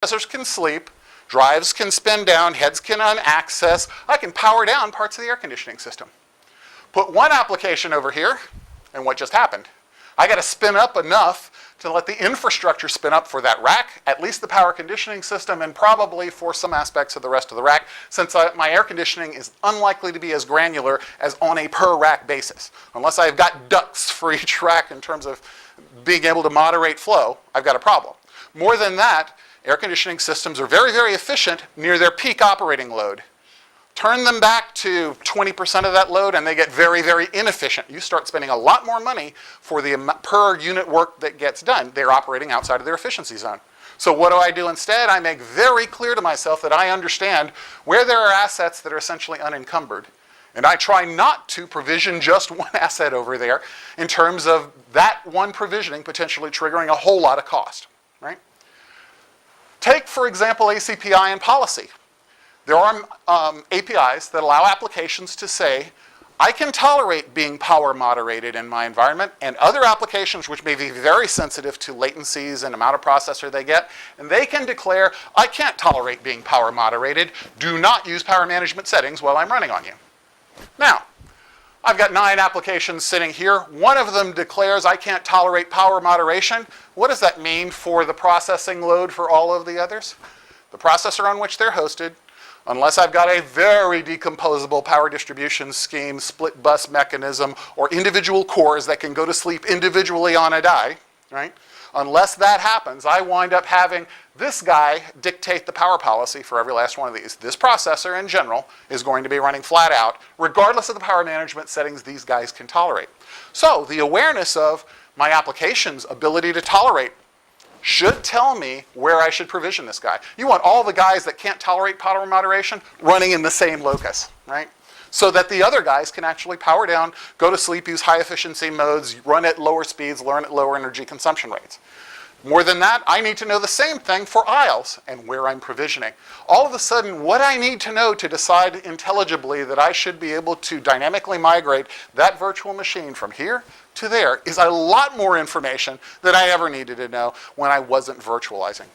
processors can sleep, drives can spin down, heads can unaccess. I can power down parts of the air conditioning system. Put one application over here, and what just happened? I got to spin up enough to let the infrastructure spin up for that rack, at least the power conditioning system, and probably for some aspects of the rest of the rack, since my air conditioning is unlikely to be as granular as on a per rack basis. Unless I've got ducts for each rack in terms of being able to moderate flow, I've got a problem. More than that, air conditioning systems are very, very efficient near their peak operating load. Turn them back to 20% of that load and they get very, very inefficient. You start spending a lot more money for the per unit work that gets done. They're operating outside of their efficiency zone. So what do I do instead? I make very clear to myself that I understand where there are assets that are essentially unencumbered. And I try not to provision just one asset over there in terms of that one provisioning potentially triggering a whole lot of cost, right? Take, for example, ACPI and policy. There are APIs that allow applications to say, I can tolerate being power moderated in my environment, and other applications which may be very sensitive to latencies and amount of processor they get, and they can declare, I can't tolerate being power moderated. Do not use power management settings while I'm running on you. Now, I've got 9 applications sitting here. One of them declares I can't tolerate power moderation. What does that mean for the processing load for all of the others? The processor on which they're hosted, unless I've got a very decomposable power distribution scheme, split bus mechanism, or individual cores that can go to sleep individually on a die, right? Unless that happens, I wind up having this guy dictate the power policy for every last one of these. This processor in general is going to be running flat out, regardless of the power management settings these guys can tolerate. So the awareness of my application's ability to tolerate should tell me where I should provision this guy. You want all the guys that can't tolerate power moderation running in the same locus, right? So that the other guys can actually power down, go to sleep, use high efficiency modes, run at lower speeds, learn at lower energy consumption rates. More than that, I need to know the same thing for aisles and where I'm provisioning. All of a sudden, what I need to know to decide intelligibly that I should be able to dynamically migrate that virtual machine from here to there is a lot more information than I ever needed to know when I wasn't virtualizing.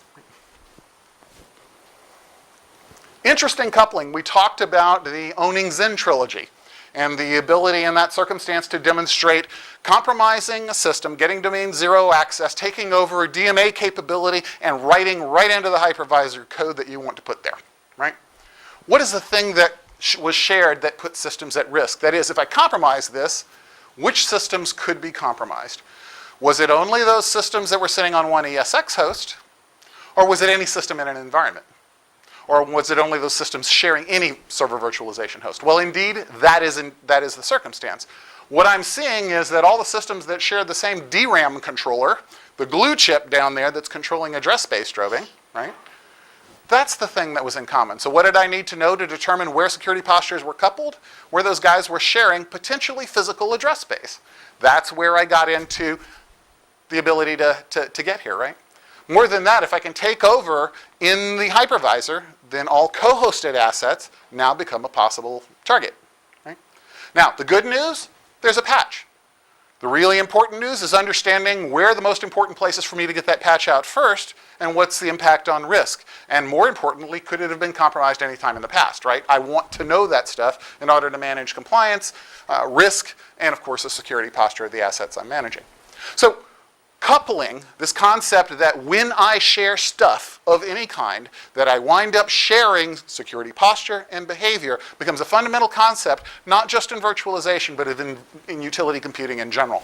Interesting coupling. We talked about the owning Zen trilogy and the ability in that circumstance to demonstrate compromising a system, getting domain zero access, taking over a DMA capability, and writing right into the hypervisor code that you want to put there, right? What is the thing that was shared that puts systems at risk? That is, if I compromise this, which systems could be compromised? Was it only those systems that were sitting on one ESX host, or was it any system in an environment? Or was it only those systems sharing any server virtualization host? Well, indeed, that is the circumstance. What I'm seeing is that all the systems that share the same DRAM controller, the glue chip down there that's controlling address space strobing, right? That's the thing that was in common. So what did I need to know to determine where security postures were coupled? Where those guys were sharing potentially physical address space. That's where I got into the ability to get here, right? More than that, if I can take over in the hypervisor, then all co-hosted assets now become a possible target, right? Now, the good news, there's a patch. The really important news is understanding where the most important places for me to get that patch out first and what's the impact on risk. And more importantly, could it have been compromised any time in the past, right? I want to know that stuff in order to manage compliance, risk, and of course the security posture of the assets I'm managing. So coupling this concept that when I share stuff of any kind, that I wind up sharing security posture and behavior becomes a fundamental concept, not just in virtualization, but in utility computing in general.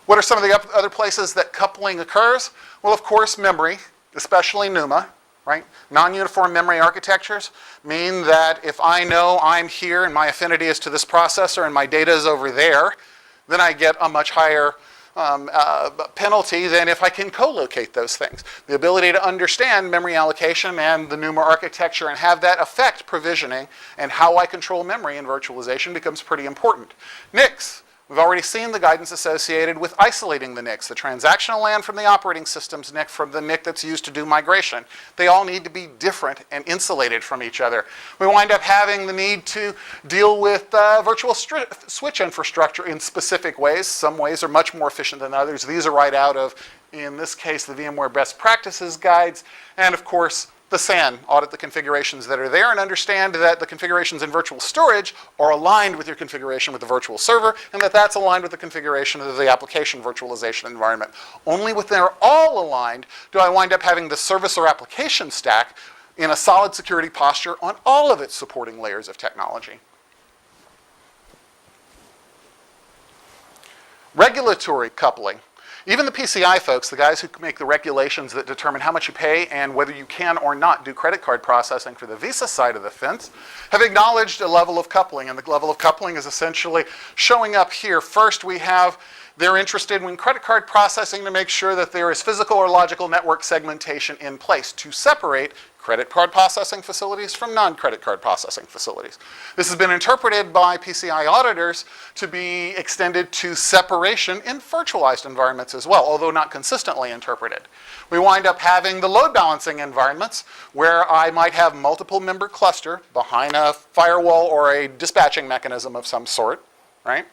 What are some of the other places that coupling occurs? Well, of course, memory, especially NUMA, right? Non-uniform memory architectures mean that if I know I'm here and my affinity is to this processor and my data is over there, then I get a much higher penalty than if I can co-locate those things. The ability to understand memory allocation and the NUMA architecture and have that affect provisioning and how I control memory in virtualization becomes pretty important. NICs. We've already seen the guidance associated with isolating the NICs, the transactional LAN from the operating system's NIC from the NIC that's used to do migration. They all need to be different and insulated from each other. We wind up having the need to deal with virtual switch infrastructure in specific ways. Some ways are much more efficient than others. These are right out of in this case, the VMware Best Practices Guides, and of course, the SAN, audit the configurations that are there and understand that the configurations in virtual storage are aligned with your configuration with the virtual server and that that's aligned with the configuration of the application virtualization environment. Only when they're all aligned do I wind up having the service or application stack in a solid security posture on all of its supporting layers of technology. Regulatory coupling. Even the PCI folks, the guys who make the regulations that determine how much you pay and whether you can or not do credit card processing for the Visa side of the fence, have acknowledged a level of coupling. And the level of coupling is essentially showing up here. First, they're interested in credit card processing to make sure that there is physical or logical network segmentation in place to separate credit card processing facilities from non-credit card processing facilities. This has been interpreted by PCI auditors to be extended to separation in virtualized environments as well, although not consistently interpreted. We wind up having the load balancing environments where I might have multiple member cluster behind a firewall or a dispatching mechanism of some sort, right?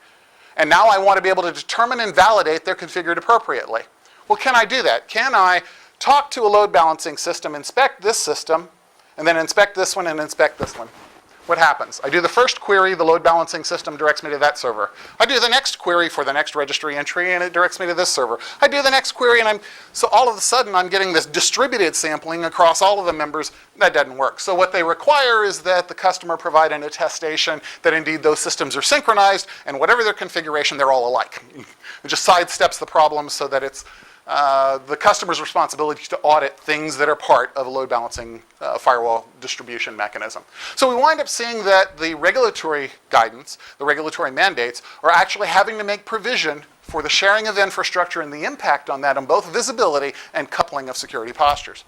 And now I want to be able to determine and validate they're configured appropriately. Well, can I do that? Can I talk to a load balancing system, inspect this system, and then inspect this one and inspect this one? What happens? I do the first query, the load balancing system directs me to that server. I do the next query for the next registry entry, and it directs me to this server. I do the next query, and so all of a sudden I'm getting this distributed sampling across all of the members. That doesn't work. So what they require is that the customer provide an attestation that indeed those systems are synchronized, and whatever their configuration, they're all alike. It just sidesteps the problem so that it's the customer's responsibility to audit things that are part of a load balancing firewall distribution mechanism. So we wind up seeing that the regulatory guidance, the regulatory mandates, are actually having to make provision for the sharing of infrastructure and the impact on that on both visibility and coupling of security postures.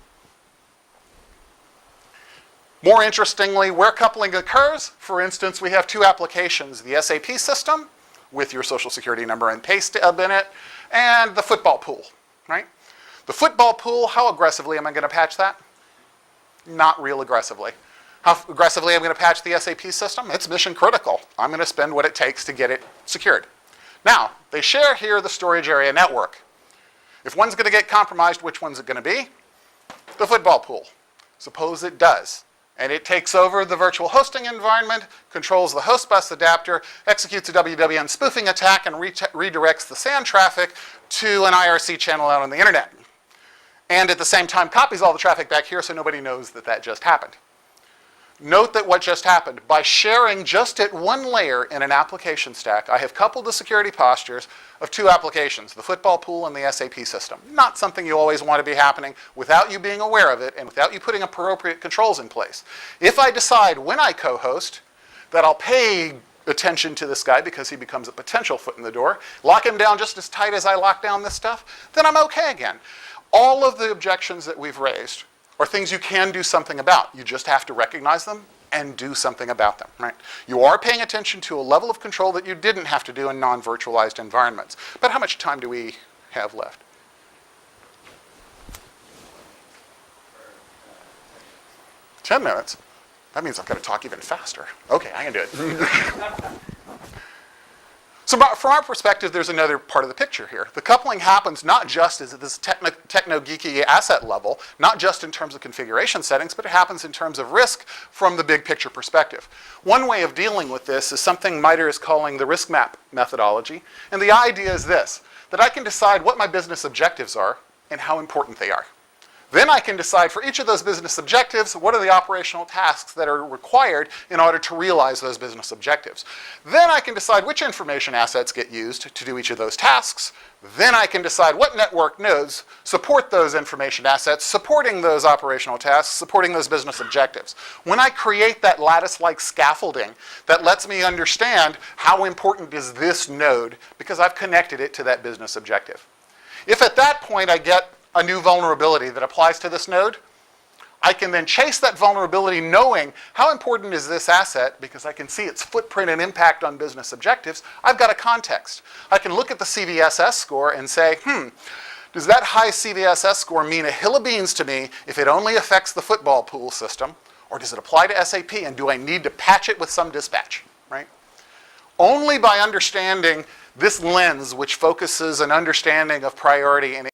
More interestingly, where coupling occurs, for instance, we have two applications, the SAP system with your social security number and pay stub in it, and the football pool. Right? The football pool, how aggressively am I going to patch that? Not real aggressively. How aggressively am I going to patch the SAP system? It's mission critical. I'm going to spend what it takes to get it secured. Now, they share here the storage area network. If one's going to get compromised, which one's it going to be? The football pool. Suppose it does. And it takes over the virtual hosting environment, controls the host bus adapter, executes a WWN spoofing attack, and redirects the SAN traffic to an IRC channel out on the internet. And at the same time copies all the traffic back here so nobody knows that that just happened. Note that what just happened, by sharing just at one layer in an application stack, I have coupled the security postures of two applications, the football pool and the SAP system. Not something you always want to be happening without you being aware of it and without you putting appropriate controls in place. If I decide when I co-host that I'll pay attention to this guy because he becomes a potential foot in the door, lock him down just as tight as I lock down this stuff, then I'm okay again. All of the objections that we've raised are things you can do something about. You just have to recognize them and do something about them, right? You are paying attention to a level of control that you didn't have to do in non-virtualized environments. But how much time do we have left? 10 minutes? That means I've got to talk even faster. Okay, I can do it. So from our perspective, there's another part of the picture here. The coupling happens not just at this techno-geeky asset level, not just in terms of configuration settings, but it happens in terms of risk from the big picture perspective. One way of dealing with this is something MITRE is calling the risk map methodology. And the idea is this, that I can decide what my business objectives are and how important they are. Then I can decide for each of those business objectives, what are the operational tasks that are required in order to realize those business objectives. Then I can decide which information assets get used to do each of those tasks. Then I can decide what network nodes support those information assets, supporting those operational tasks, supporting those business objectives. When I create that lattice-like scaffolding that lets me understand how important is this node because I've connected it to that business objective. If at that point I get a new vulnerability that applies to this node, I can then chase that vulnerability knowing how important is this asset because I can see its footprint and impact on business objectives. I've got a context. I can look at the CVSS score and say, does that high CVSS score mean a hill of beans to me if it only affects the football pool system? Or does it apply to SAP and do I need to patch it with some dispatch, right? Only by understanding this lens, which focuses an understanding of priority and